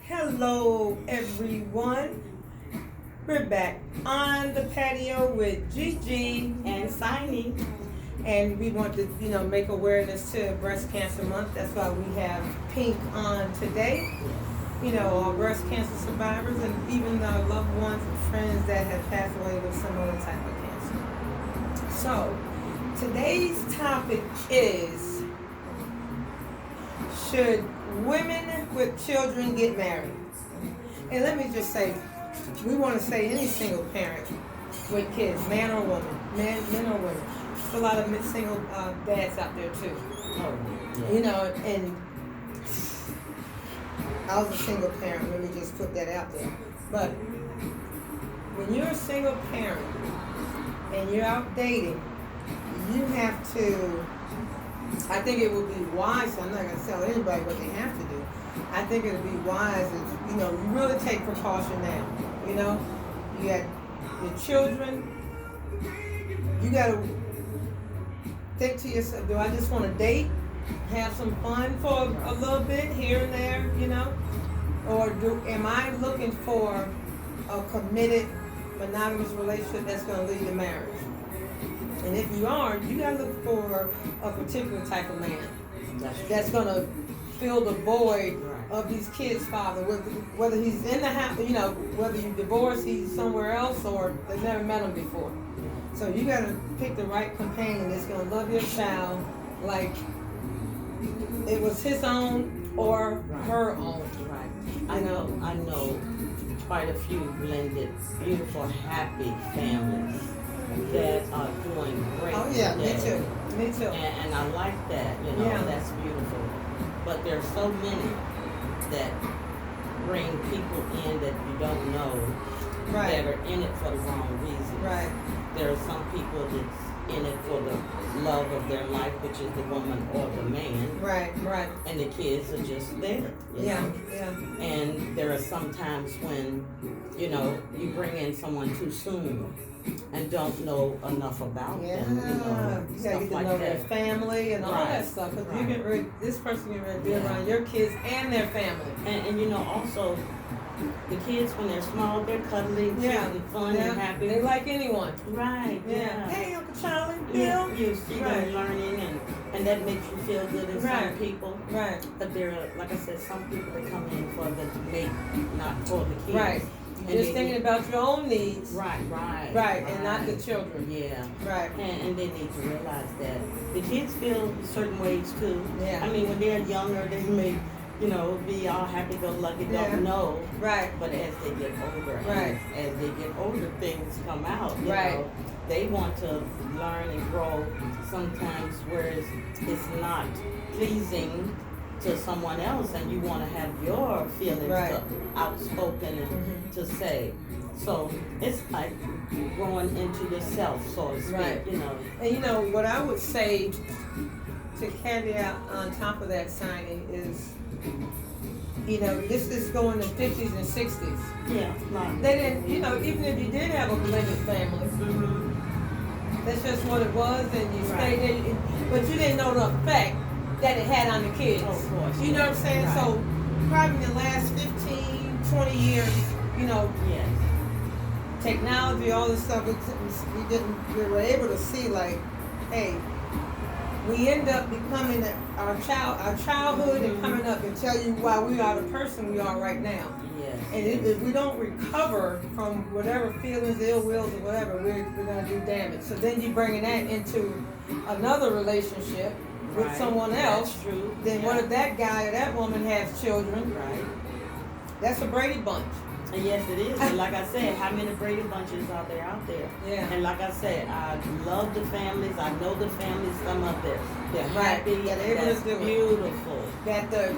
Hello, everyone. We're back on the patio with Gigi and Sinnie. and we want to, make awareness to Breast Cancer Month. That's why we have pink on today. Our breast cancer survivors and even our loved ones and friends that have passed away with some other type of cancer. So, today's topic is: should women with children get married? And let me just say, we want to say any single parent with kids, man or woman, men or women. There's a lot of single dads out there too. And I was a single parent. Let me just put that out there. But when you're a single parent and you're out dating, you have to. I think it would be wise. I'm not going to tell anybody what they have to do. I think it would be wise if you really take precaution now. You got your children. You got to think to yourself: do I just want to date, have some fun for a little bit here and there, or am I looking for a committed, monogamous relationship that's going to lead to marriage? And if you are, you got to look for a particular type of man that's going to fill the void of these kids' father, whether he's in the house, whether you divorce, he's somewhere else, or they've never met him before. So you got to pick the right companion that's going to love your child like it was his own or her own. Right. I know quite a few blended, beautiful, happy families that are doing great. Oh yeah, today. Me too. And I like that, that's beautiful. But there's so many that bring people in that you don't know that are in it for the wrong reasons. Right. There are some people that's in it for the love of their life, which is the woman or the man. Right. And the kids are just there. Yeah. And there are some times when, you bring in someone too soon and don't know enough about them. You gotta get to know their family and all that stuff. Because this person get ready to be around your kids and their family. And also, the kids, when they're small, they're cuddly, cute, and fun and happy. They like anyone. Right. Yeah. Hey, Uncle Charlie, Bill. Yeah, you see them learning, and that makes you feel good in some people. Right. But there are, like I said, some people that come in for the mate, not for the kids. Right. You're just thinking about your own needs. Right, and not the children. Yeah. Right. And they need to realize that the kids feel certain ways too. Yeah. I mean, when they're younger, they may, be all happy-go-lucky, don't know. Right. But as they get older, as they get older, things come out. You know, they want to learn and grow sometimes, whereas it's not pleasing to someone else, and you want to have your feelings outspoken and to say. So it's like growing into yourself, so to speak. And what I would say to caveat on top of that, signing is, this is going to 50s and 60s. Yeah, right. They didn't, even if you did have a blended family, that's just what it was, and you stayed there, but you didn't know the effect that it had on the kids. Oh, of course. You know what I'm saying? Right. So probably in the last 15, 20 years, technology, all this stuff, we were able to see like, hey, we end up becoming our childhood and coming up and tell you why we are the person we are right now. Yes. And if we don't recover from whatever feelings, ill wills, or whatever, we're going to do damage. So then you bringing that into another relationship with someone else. That's true. Then what if that guy or that woman has children? Right. That's a Brady Bunch. And yes, it is. And like I said, how many Brady Bunches are there out there? Yeah. And like I said, I love the families. I know the families. Some of them, they're happy. That's beautiful. That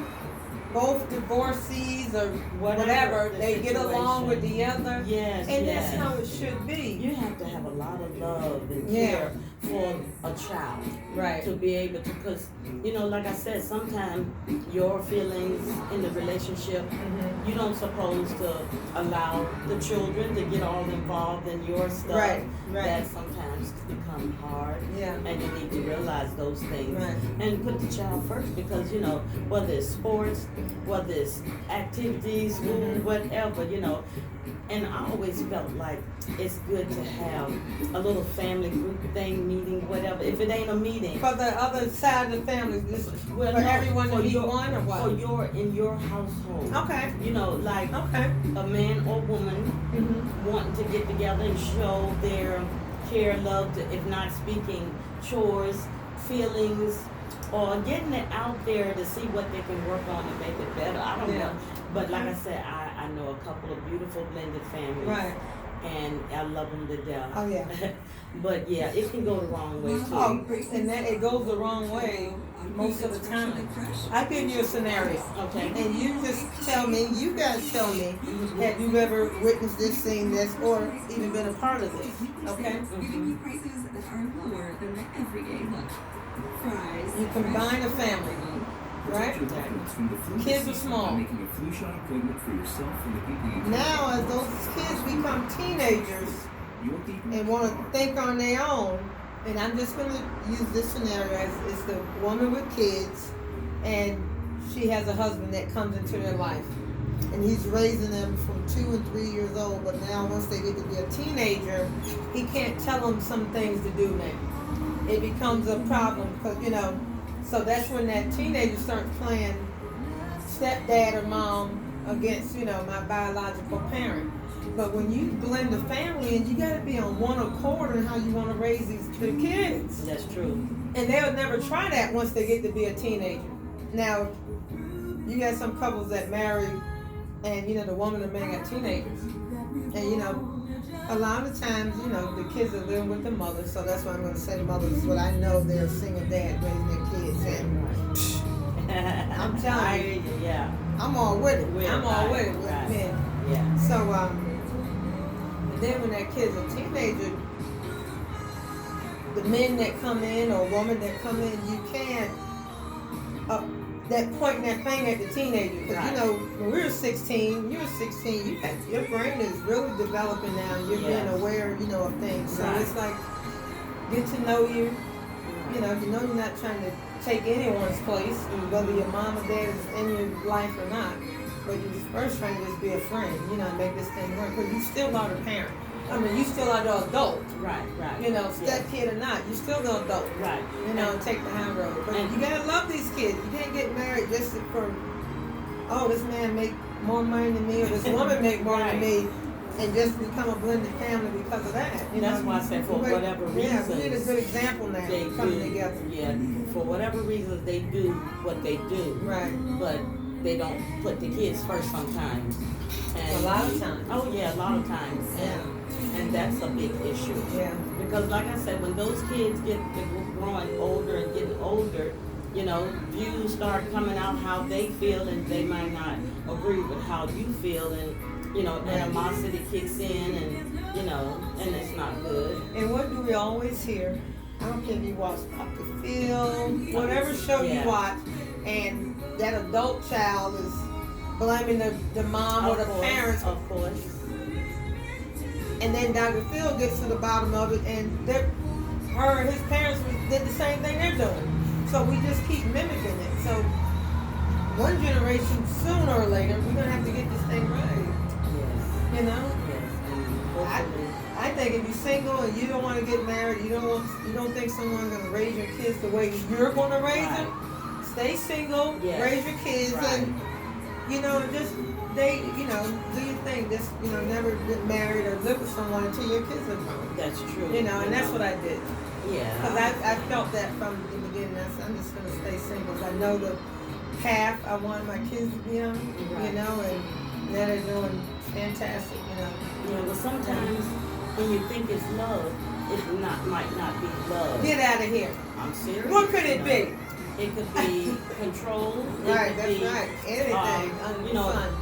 both divorcees or whatever they get along with the other. Yes. And that's how it should be. You have to have a lot of love and care for a child. Right. To be able to, because, like I said, sometimes your feelings in the relationship, you don't supposed to allow the children to get all involved in your stuff. Right. That sometimes become hard. Yeah. And you need to realize those things. Right. And put the child first because, whether it's sports, whether it's activities, food, whatever, you know. And I always felt like it's good to have a little family group thing, meeting, whatever. If it ain't a meeting. For the other side of the family, just Well, for no, everyone to for be your- one or what? For in your household. Okay. You know, like Okay. a man or woman wanting to get together and show their care, love, to, if not speaking, chores, feelings, or getting it out there to see what they can work on to make it better. I don't know. But like I said, I know a couple of beautiful blended families. Right. And I love them to death. Oh yeah. But yeah, it can go the wrong way too. Oh, and that it goes the wrong way most of the time. I give you a scenario. Okay. And you just tell me, you guys tell me, have you ever witnessed this, seen this, or even been a part of this? Okay? Prices that are lower than the everyday look. Fries. You combine a family, right? Kids are small. Making a flu shot appointment for yourself and the people you Now, as those kids become teenagers and want to think on their own, and I'm just going to use this scenario as it's the woman with kids, and she has a husband that comes into their life. And he's raising them from 2 and 3 years old, but now once they get to be a teenager, he can't tell them some things to do now. It becomes a problem because, you know, so that's when that teenager starts playing stepdad or mom against, you know, my biological parent. But when you blend the family and you got to be on one accord on how you want to raise the kids. That's true. And they'll never try that once they get to be a teenager. Now, you got some couples that marry and, you know, the woman and man got teenagers. And, you know, a lot of times, you know, the kids are living with the mother, so that's why I'm going to say mothers, but I know they're a single dad raising their kids. And I'm telling you, yeah. I'm all with it. I'm all with it with right. men. Yeah. So, and then when that kid's a teenager, the men that come in or woman that come in, you can't that point that thing at the teenager. Because you know, when we were 16, you were 16, your brain is really developing now. And you're being aware, you know, of things. So it's like get to know you. You know, you're not trying to take anyone's place, whether your mom or dad is in your life or not. But you're just first trying to just be a friend, you know, and make this thing work. Because you still are the parent. I mean, you still are the adult. Right. You know, step kid or not, you still the adult. Right. You know, and take the high road. But you gotta love these kids. You can't get married just for, oh, this man make more money than me or this woman make more than me, and just become a blended family because of that. You That's know? why I said for whatever reasons. Yeah, we need a good example now coming together. Yeah, for whatever reasons they do what they do. Right. But they don't put the kids first sometimes. And A lot of times. Oh yeah, a lot of times. And that's a big issue. Yeah. Because like I said, when those kids get growing older and getting older, you know, views start coming out how they feel, and they might not agree with how you feel, and you know, animosity kicks in, and you know, and it's not good. And what do we always hear? I don't care if you watch Dr. Phil, whatever show you watch, and that adult child is blaming the mom or the parents. Of course. And then Dr. Phil gets to the bottom of it, and his parents did the same thing they're doing. So we just keep mimicking it. So one generation, sooner or later, we're gonna have to get this thing right. Yes. You know? Yes. I think if you're single and you don't want to get married, you don't think someone's gonna raise your kids the way you're gonna raise them. Stay single, raise your kids, and you know, just date, you know, do your thing. Just, you know, never get married or live with someone until your kids are grown. That's true. You know, and that's what I did. Yeah. Because I felt that from the beginning. I'm just going to stay single. I know the path I want my kids to be on, you know, and now they're doing fantastic, you know. Yeah, but sometimes when you think it's love, it might not be love. Get out of here. I'm serious. What could it be? It could be control. Right, that's right. Anything under the sun.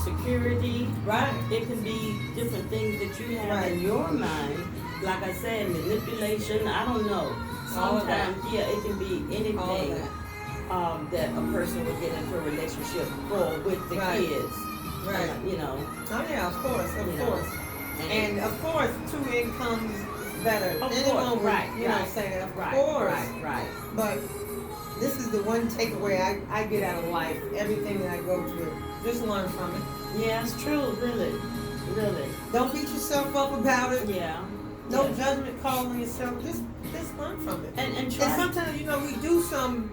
Security. Right. It can be different things that you have in your mind. Like I said, manipulation. I don't know. Sometimes, it can be anything that a person would get into a relationship for with the kids. Right. You know. Oh yeah, of course. And of course, 2 incomes is better. Of Anyone course, would, you know, say that. Of course. Right. But this is the one takeaway I get out of life. Everything that I go through, just learn from it. Yeah, it's true, really. Really. Don't beat yourself up about it. Yeah. No judgment call on yourself. Just learn from it. And And try. sometimes, we do some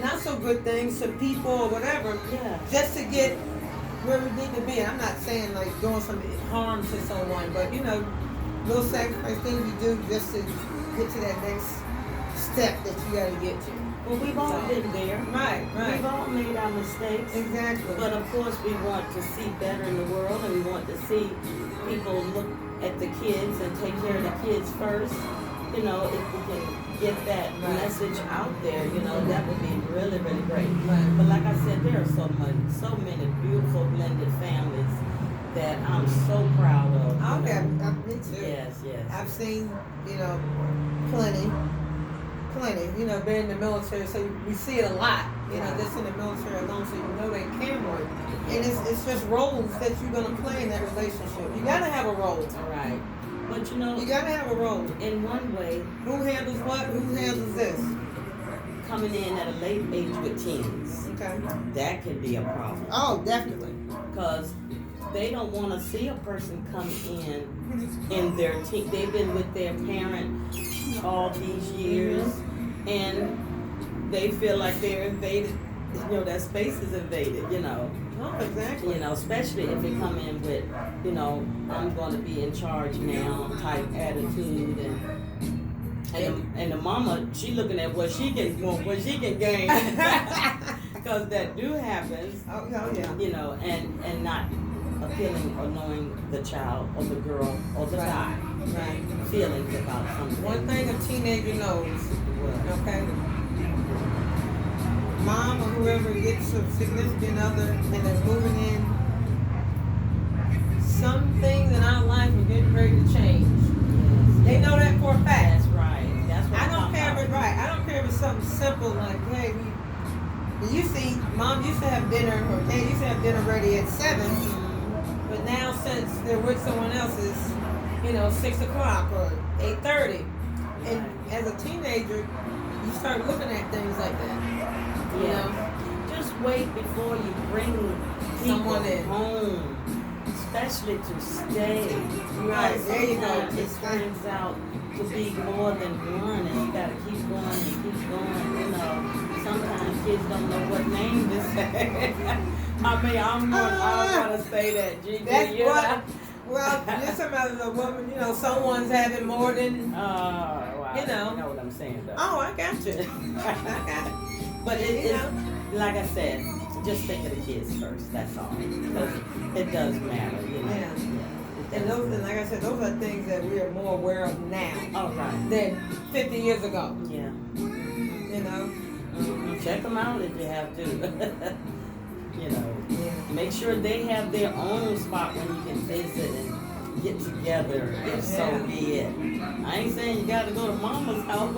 not so good things to people or whatever, Yeah. just to get where we need to be. And I'm not saying like doing some harm to someone, but little sacrifice things you do just to get to that next step that you got to get to. Well, we've all been there. Right. We've all made our mistakes. Exactly. But of course, we want to see better in the world, and we want to see people look at the kids and take care of the kids first. If we can get that message out there, that would be really, really great. Right. But like I said, there are so many beautiful blended families that I'm so proud of. Okay, me too. Yes. I've seen, plenty. Been in the military, so we see it a lot. Just in the military alone, so they can work. And it's just roles that you're gonna play in that relationship. You gotta have a role. All right. But You gotta have a role. in one way, Who handles what? Who handles this? coming in at a late age with teens, Okay. that can be a problem. Oh, definitely. Because they don't want to see a person come in their teen. They've been with their parent all these years, and they feel like they're invaded. That space is invaded. Oh, exactly. Especially if they come in with, I'm going to be in charge now type attitude, and the mama, she looking at what she can gain, because that do happens. Oh yeah. And not appealing or knowing the child or the girl or the guy Right. feelings about something. One thing a teenager knows, okay? Mom or whoever gets a significant other and they're moving in, some things in our life are getting ready to change. They know that for a fact. That's right. That's what I I'm don't talking care if about. it's right. I don't care if it's something simple like, hey, Mom used to have dinner, or Dad used to have dinner ready at 7, but now since they're with someone else, it's 6 o'clock or 8:30. And as a teenager, you start looking at things like that. Just wait before you bring Someone people in. home, especially to stay. Right, there you go. Sometimes it turns out to be more than one, and you gotta keep going and keep going. Sometimes kids don't know what name to say. I'm gonna say that, Gigi. That's what. Well, you're talking about a woman. Someone's having more than. Wow. You know. You know what I'm saying, though. Oh, I got you. I got it. But it's, like I said, just think of the kids first. That's all. Because it does matter, Yeah. And like I said, those are things that we are more aware of now All right. than 50 years ago. Yeah. Check them out if you have to. Yeah. Make sure they have their own spot when you can visit and get together. If so be it. I ain't saying you got to go to mama's house.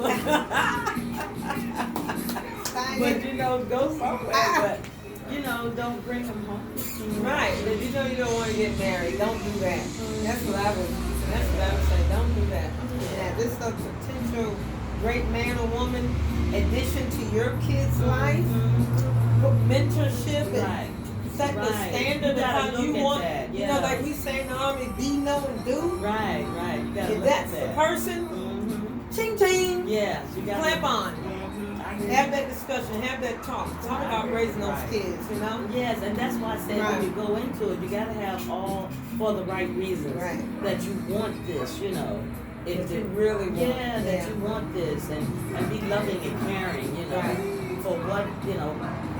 But go somewhere. But don't bring them home. Right. But you don't want to get married. Don't do that. That's what I would say. Don't do that. Yeah, this is a potential great man or woman addition to your kid's life. Mentorship and set the standard of how you want. That. Like we say in the Army, be, know, and do. Right. You gotta If look that's at the that. person, ching ching. Yes, you got Clap on. Have Have that discussion, have that talk about raising those kids, Yes, and that's why I said Right. when you go into it, you gotta have all for the right reasons. Right. That you want this, If you really want. Yeah, that you want this and be loving and caring, Right. for what,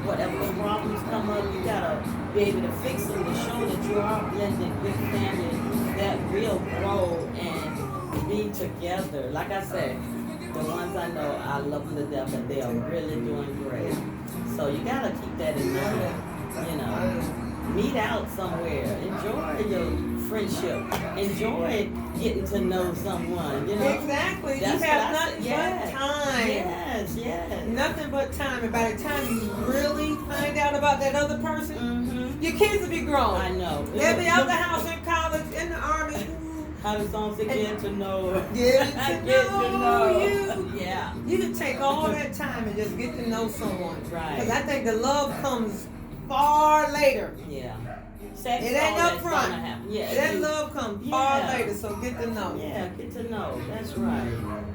whatever the problems come up, you gotta be able to fix them to show that you are blended with family that will grow and be together. Like I said, the ones I know, I love them to death, and they are really doing great. So you gotta keep that in mind, Meet out somewhere. Enjoy your friendship. Enjoy getting to know someone, Exactly. That's you have what I nothing said. but time. Yes. Nothing but time. And by the time you really find out about that other person, your kids will be grown. I know. They'll be out the house, in college, in the Army. How the song say, get to know. Get to know you. Yeah. You can take all that time and just get to know someone. Right. Because I think the love comes far later. Yeah. Sex It ain't all up that's front. gonna happen. Yeah. That love comes far Yeah. later, so get to know. Yeah, get to know. That's right.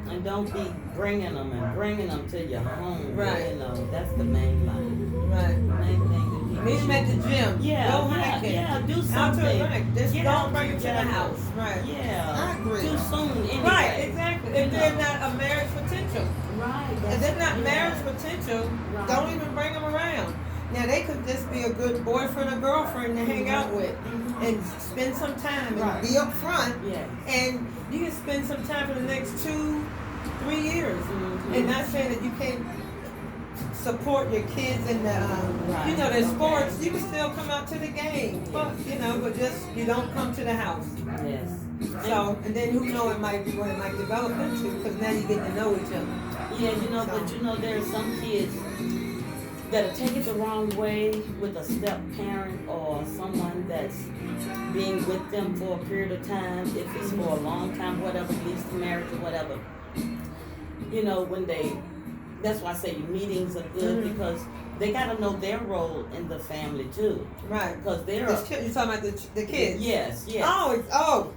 And don't be bringing them to your home. Right. You know, that's the main line. Right. Main thing that people Meet them at the gym. Yeah, Go yeah, hiking. yeah, do Out to something. right. Just Get don't out bring it to the together. house. Right. Yeah. I agree. Too soon anyway. Right, exactly. If You they're know. not a marriage potential. Right. If they're not yeah. marriage potential, Right. don't even bring them around. Now they could just be a good boyfriend or girlfriend to hang out with and spend some time and Right. be up front. Yes. And you can spend some time for the next 2-3 years. Mhm. And not saying that you can't support your kids in the, Right. you know, their Okay. sports. You can still come out to the game, but you know, but just you don't come to the house. Yes. So, and then who know it might be what it might develop into, because now you get to know each other. Yeah, you know, but you know, there are some kids that'll take it the wrong way with a step parent or someone that's being with them for a period of time, if it's for a long time, whatever, leads to marriage or whatever. You know, that's why I say meetings are good because they got to know their role in the family too. Right. Because they're You're talking about the kids. Yes, yes. Oh,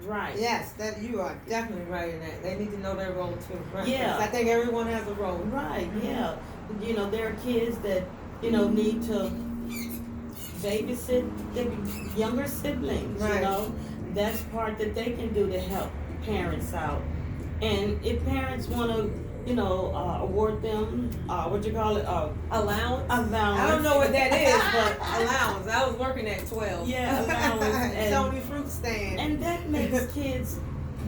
right. yes. That you are definitely right in that. They need to know their role too. Right. Yeah. I think everyone has a role. Right, yeah. You know, there are kids that, you know, need to babysit their younger siblings, Right. you know. That's part that they can do to help parents out. And if parents want to, you know, award them, what you call it? Allowance? Allowance. I don't know what that is, but allowance. I was working at 12. Yeah, allowance. Tony fruit stand. And that makes kids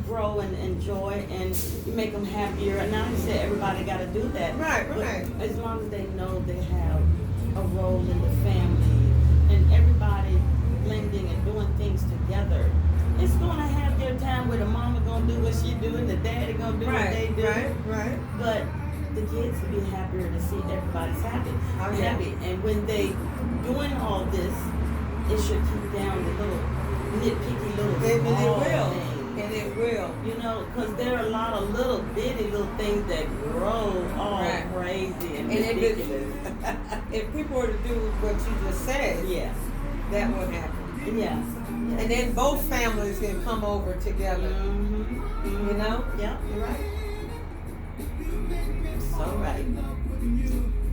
grow and enjoy and make them happier. And not to say everybody got to do that. Right, but right. as long as they know they have a role in the family and everybody blending and doing things together, it's going to have their time where the mama going to do what she do and the daddy going to do what they do. Right. But the kids will be happier to see everybody's happy. Oh, yeah. Happy. And when they doing all this, it should keep down the little nitpicky little It small will. things. And it will. You know, because there are a lot of little bitty little things that grow all Right. crazy and And if ridiculous. If people were to do what you just said, Yes. that would happen. Yes. And then both families can come over together. Mm-hmm. You know? Yeah, you're right. So right.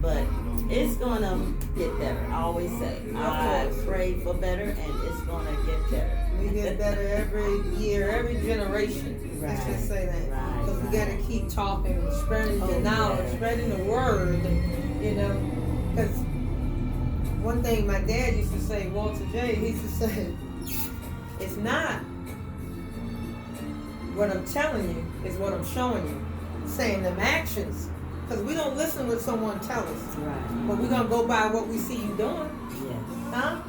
But it's gonna get better. I always say. I course. pray for better and it's gonna get better. We get better every year, every generation. Let's just say that. Right, Because we got to right. keep talking and spreading the Oh, knowledge, yeah. spreading the word, you know. Because one thing my dad used to say, Walter J., he used to say, it's not what I'm telling you, it's what I'm showing you. Saying them actions. Because we don't listen what someone tells us. Right. But we're going to go by what we see you doing. Yes. Huh?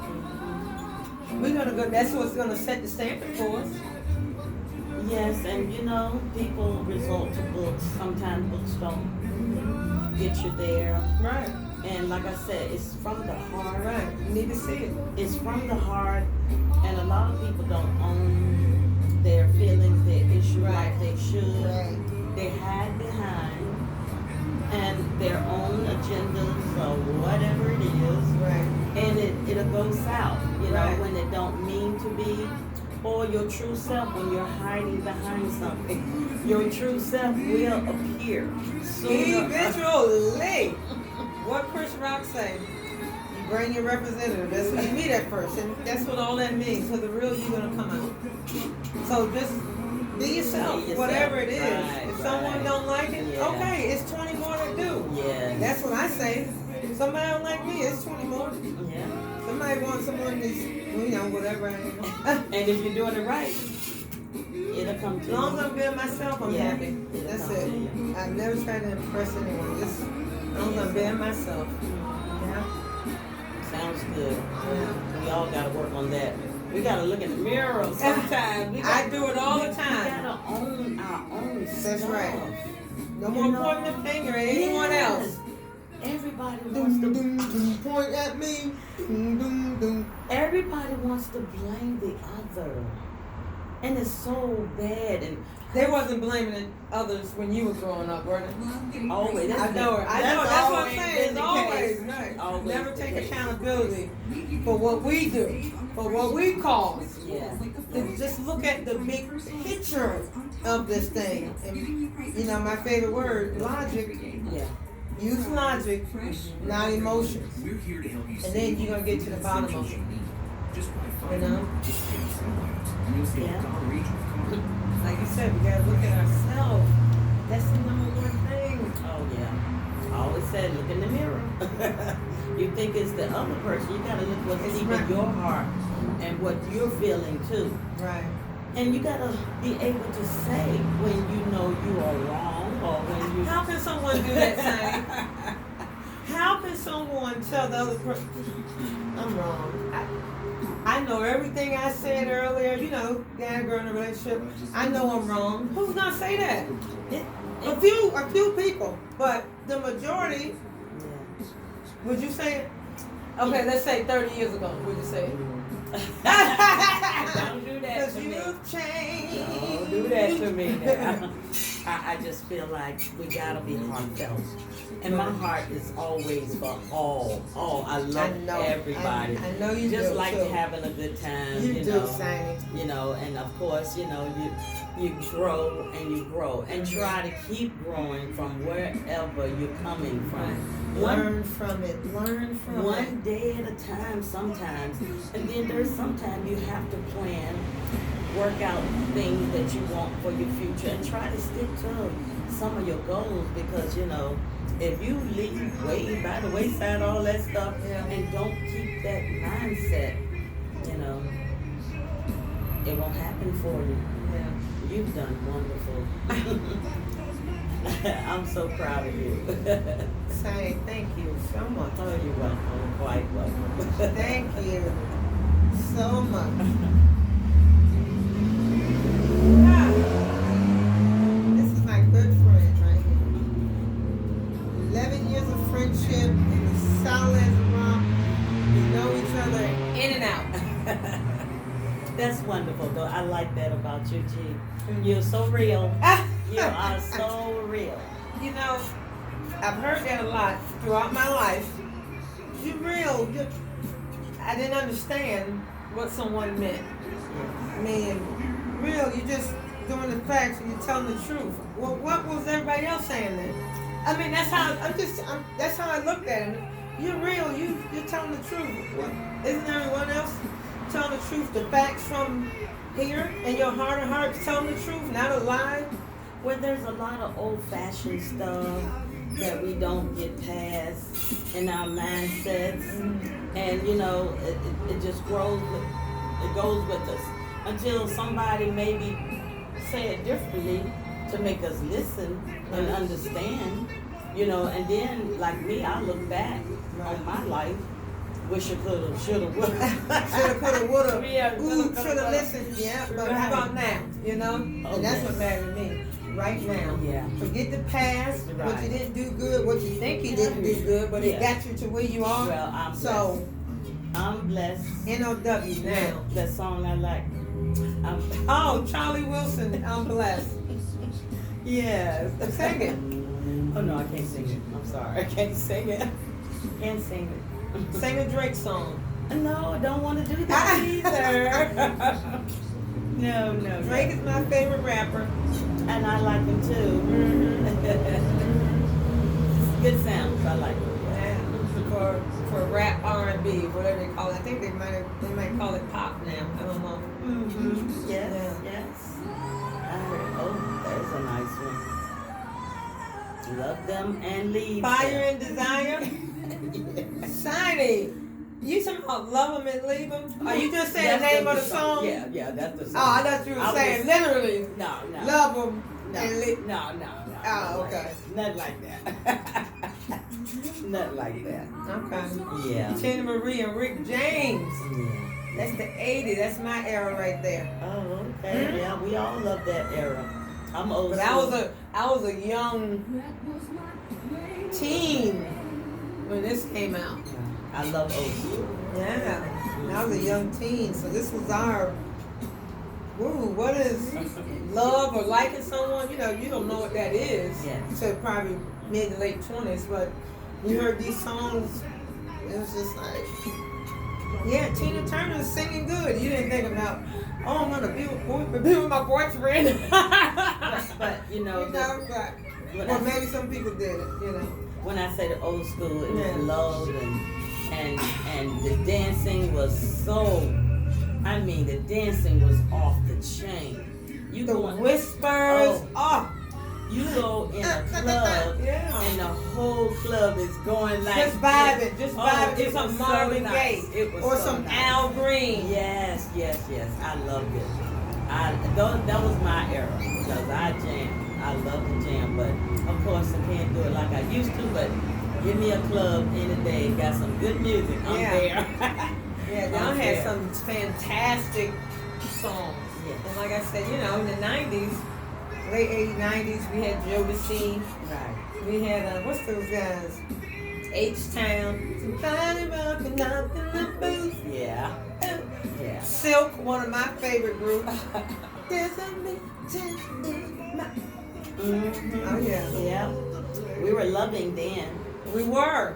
We're going to go, that's what's going to set the standard for us. Yes, and you know, people resort to books. Sometimes books don't get you there. Right. And like I said, it's from the heart. Right. You need to see it. It's from the heart, and a lot of people don't own their feelings, their issues like they should. Right. They hide behind and their own agendas or whatever it is, Right. and it'll go south, you know, Right. when it don't mean to be, or your true self when you're hiding behind something. Your true self will appear sooner. Eventually. What Chris Rock say? You bring your representative. That's who you meet at first, and that's what all that means. So the real you gonna come out. So just be yourself, Be yourself. whatever it is. Right, If someone right. don't like it, Yeah. okay, it's 20 more to do. Yeah. That's what I say. Somebody don't like me, it's 20 more. Yeah. Somebody wants someone that's, you know, whatever. I know. And if you're doing it right, it'll come to As long you. as I'm being myself, I'm Yeah. happy. It'll That's come it. to you. I've never tried to impress anyone. Just as long as I'm being myself. Yeah. Sounds good. Yeah. We all gotta work on that. We gotta look in the mirror sometimes. We I gotta, do it all the We time. gotta own our own That's stuff. right. No You more know? pointing the finger at anyone Yes. else. Everybody wants Doom, to. doom, doom, point at me. Doom, doom, doom. Everybody wants to blame the other. And it's so bad. And They wasn't blaming others when you were growing up, were they? always. I know it. That's what I'm always saying. been It's the always case. right. Always Never the take case. accountability for what we do, for what we cause. Yeah. Just look at the big picture of this thing. And, you know, my favorite word, logic. Yeah. Use logic, not emotions. We're here to help you And then you're going to get to the bottom of it. Just buy You 5 know? just items, and you'll save Yeah. $1 each with card. Like you said, we got to look at ourselves. That's the number one thing. Oh yeah. I always said, look in the mirror. You think it's the other person. You gotta look what's It's deep right. in your heart and what you're feeling too. Right. And you gotta be able to say when you know you are wrong or when you. How can someone do that, Sonny? How can someone tell the other person, I'm wrong? I know everything I said earlier, you know, guy and girl in a relationship. I know I'm wrong. Who's gonna say that? A few people, but the majority, Yeah. would you say it? Okay, let's say 30 years ago, would you say it? Don't do that Because to me. you've changed. Don't do that to me now. I just feel like we gotta be heartfelt. And my heart is always for all. I love know. everybody. I know you just do, like too. having a good time, You do, know. Sonny. You know, and of course, you know, you grow and you grow and try to keep growing from wherever you're coming from. Learn from it. Learn from it. One day at a time sometimes. And then there's sometimes you have to plan, work out things that you want for your future and try to stick to some of your goals because, you know, if you leave way by the wayside all that stuff Yeah. and don't keep that mindset, you know, it won't happen for you. Yeah. You've done wonderful. I'm so proud of you. Say thank you so much. Oh, you're welcome. Quite welcome. Thank you so much. Ah, this is my good friend right here. 11 years of friendship, solid as a rock. We know each other in and out. That's wonderful, though. I like that about you, G. You're so real. You are so real. You know, I've heard that a lot throughout my life. You're real. I didn't understand what someone meant. I mean, real, you're just doing the facts and you're telling the truth. Well, what was everybody else saying then? I mean, that's how that's how I looked at it. You're real. You're telling the truth. Well, isn't everyone else telling the truth? The facts from here and your heart of hearts telling the truth, not a lie. Well, there's a lot of old-fashioned stuff that we don't get past in our mindsets, and you know, it just grows. It goes with us until somebody maybe say it differently to make us listen and understand. You know, and then like me, I look back on my life. Wish I coulda, shoulda, woulda. Shoulda, coulda, woulda. Yeah, Ooh, coulda, shoulda woulda. listened. Yeah, but how about now? You know? Oh, And that's yes. what matters to me. Right now. Yeah. Forget the past, what Right. you didn't do good, what you think you didn't do good, but it Yeah. got you to where you are. Well, I'm blessed. So, I'm blessed. N-O-W now. That song I like. Oh, Charlie Wilson, I'm blessed. Yes. Sing it. Oh no, I can't sing it. I'm sorry. I can't sing it. Can't sing it. Sing a Drake song. No, I don't want to do that either. No. Drake is my favorite rapper. And I like him too. Good sounds. I like them. Yeah. For rap R&B, whatever they call it. I think they might call it pop now. I don't know. Mm-hmm. Yes. Yeah. Yes. I heard. Oh, there's a nice one. Love them and leave Fire them. and Desire. Yeah. Shiny. You talking about love them and leave them? Are you just saying the That's name of the song? Yeah, that's the song. Oh, I thought you were saying literally No. love them No, and leave. no. Oh, okay. Nothing like that. Nothing like that. Okay. Yeah. Tina Marie and Rick James. Yeah. That's the 80s. That's my era right there. Oh, okay. Yeah, we all love that era. I'm old. But school. I was a young teen when this came out. I love old school. Yeah. I was a young teen, so this was our Ooh, what is love or liking someone? You know, you don't know what that is. Yeah. So probably mid to late 20s, but you heard these songs, it was just like, yeah, Tina Turner's singing good. You didn't think about, oh, I'm gonna be with my boyfriend. But you know, well, maybe some people did it. You know, when I say the old school, it was Yeah. love and the dancing was so. I mean, the dancing was off the chain. You the go in- whispers. Oh, you go in a club yeah. and the whole club is going like Just vibing, just vibing to it some was Marvin so Gaye nice. It was or so some nice. Al Green. Yes. I loved it. That was my era because I jammed. I love to jam, but of course I can't do it like I used to. But give me a club any day, got some good music. I'm Yeah. there. Yeah, y'all I'm had there. some fantastic songs. Yeah. And like I said, you know, in the 90s, late 80s, 90s, we had Jodeci. Right. We had, what's those guys? H-Town. Somebody rocking up in the booth. Yeah. Yeah. Silk, one of my favorite groups. There's a meeting in my... Mm-hmm. Oh, yeah. Yeah. We were loving then. We were.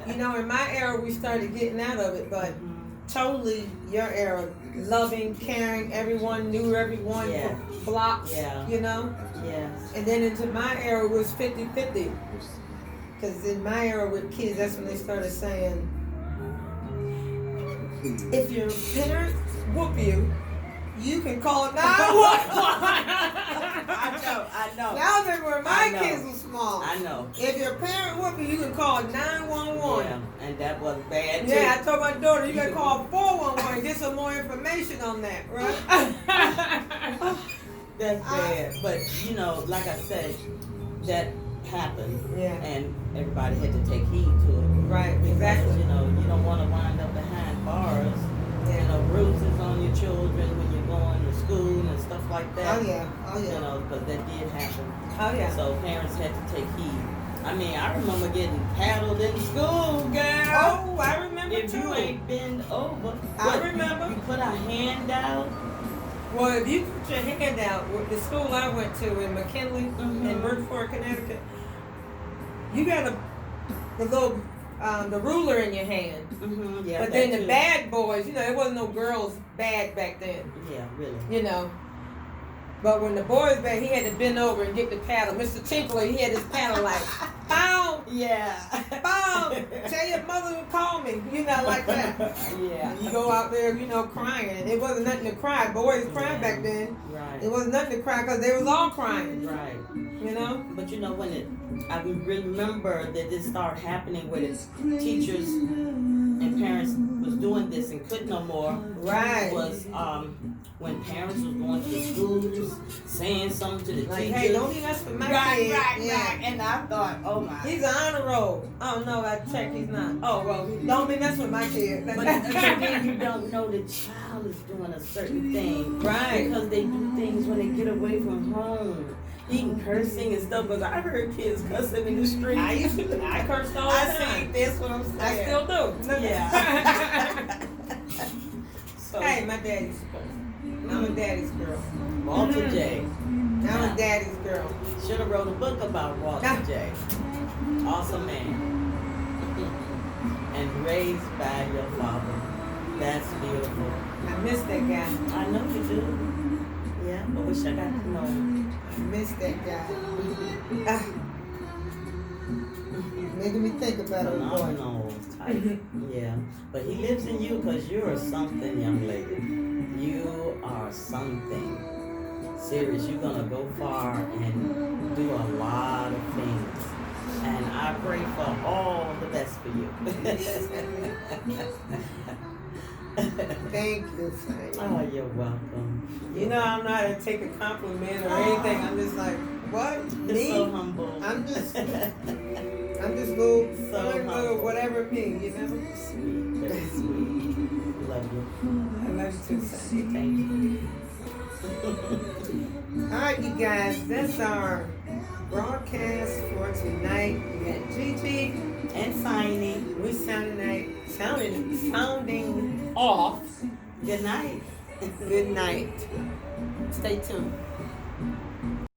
You know, in my era, we started getting out of it, but totally your era. Loving, caring, everyone knew everyone Yeah. for blocks, Yeah. you know? Yes. And then into my era, it was 50-50. Because in my era with kids, that's when they started saying, if your parents whoop you, you can call 911. I know. Now that when I my know. kids were small. I know. If your parent whoop you, you can call 911. Yeah, and that was bad too. Yeah, I told my daughter, you gotta call 411 and get some more information on that, right? That's bad. But you know, like I said, that happened, Yeah, and everybody had to take heed to it. right, Because, exactly. you know, you don't want to wind up behind bars. You Yeah. know, bruises on your children when you're going to school and stuff like that. Oh yeah, oh You yeah, know, because that did happen. oh yeah. So parents had to take heed. I mean, I remember getting paddled in school, girl. Oh, I remember If you too. ain't bend over, I what, remember. You put a hand out. Well, if you put your hand out, with the school I went to in McKinley, in Mhm. Bridgeport, Connecticut, you got the little, the ruler in your hand. Mm-hmm, yeah, But that then the too. bad boys, you know, there wasn't no girls bad back then, Yeah, really. you know. But when the boys bad, he had to bend over and get the paddle. Mr. Tinkler, he had his paddle like, bow, Yeah. bow, tell your mother to call me, you know, like that. Yeah. And you go out there, you know, crying. It wasn't nothing to cry. Boys cried back then. Right. It wasn't nothing to cry because they was all crying, Right. you know. But you know I remember that this started happening where the teachers and parents was doing this and couldn't no more. Right. Was when parents was going to the schools saying something to the Like, teachers. hey, don't be messing with my Right, kid. right, Yeah. right. And I thought, oh my. He's an honor roll. Oh no, I checked. He's not. Oh well, don't be messing with my kid. But then you don't know the child is doing a certain thing. Right. Because they do things when they get away from home. Eating, cursing and stuff. Because I heard kids cussing in the street. I cursed all the I time. see this what I'm saying. I still do. Yeah. So, Hey, my daddy's girl. I'm a daddy's girl. Walter J. I'm a daddy's girl. Should have wrote a book about Walter J. Awesome man. And raised by your father. That's beautiful. I miss that guy. I know you do. Yeah, I wish I got to know him. I miss that guy. Ah. Making me think about it. boy. Phenomenal type. Yeah. But he lives in you because you're something, young lady. You are something. Serious. You're going to go far and do a lot of things. And I pray for all the best for you. Thank you, Sonny. Oh, you're welcome. You know I'm not to take a compliment or anything. I'm just like, what? You're Me? so humble. I'm just little, So little humble. whatever me, you know? Sweet, very sweet. Love you. I love you too, Sonny. Thank you. All right, you guys, that's our broadcast for tonight. We got Gigi And Sinnie. We sounding off. Good night. Good night. Stay tuned.